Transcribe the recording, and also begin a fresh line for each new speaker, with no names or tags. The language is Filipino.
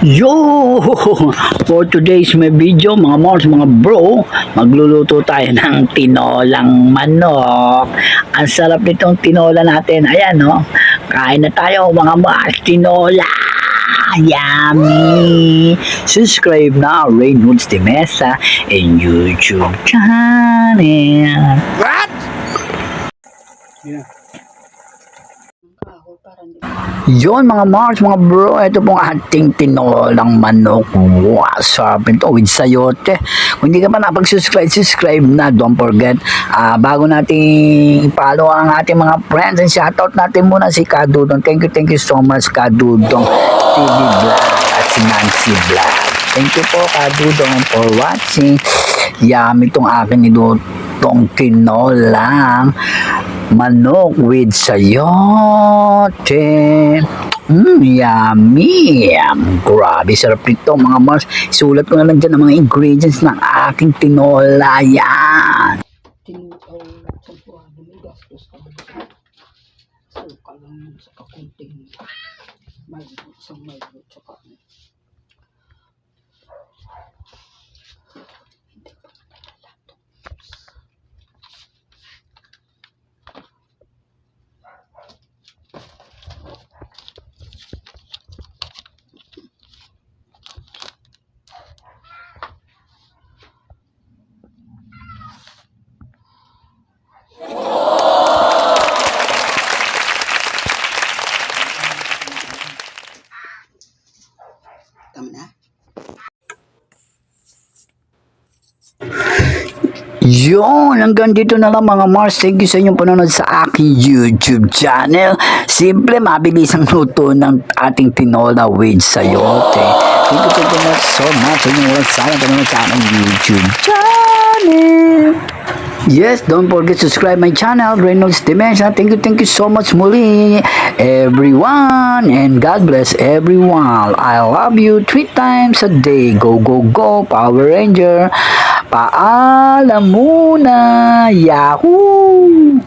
Yo! For today's may video, mga mons, mga bro, magluluto tayo ng tinolang manok. Ang sarap nitong tinola natin. Ayan, no? Kain na tayo, mga mons, tinola! Yummy! Subscribe na, Reynolds de Mesa and YouTube channel.
What?
Yon mga Mars, mga bro, ito pong ating tinolang manok. Wow, sarap ito with sayote. Kung hindi ka pa nakapag-subscribe na, don't forget. Bago natin i-follow ang ating mga friends and shoutout natin muna si Kadudong. Thank you so much Kadudong TV Vlog at si Nancy Vlog. Thank you po Kadudong for watching. Yummy itong akin nilutong tinolang manok with sayote. Yummy. Grabe, sarap nito mga Mars. Isulat ko na lang dyan ang mga ingredients ng aking tinola. Yan.
Tinutaw sa buwan, may gastos ka lang. Suka lang sa kakunting mayroon, isang mayroon, tsaka tama na.
Yun, hanggang dito na lang mga Mars. Thank you sa inyong panonood sa aking YouTube channel. Simple, mabilis ang luto ng ating tinola with sayote. Thank you so much sa inyong walang sayang panonood sa aking YouTube channel. Yes, don't forget to subscribe my channel, Reynolds Dementia. Thank you so much muli, everyone, and God bless everyone. I love you 3 times a day. Go, go, go, Power Ranger. Paalam muna. Yahoo!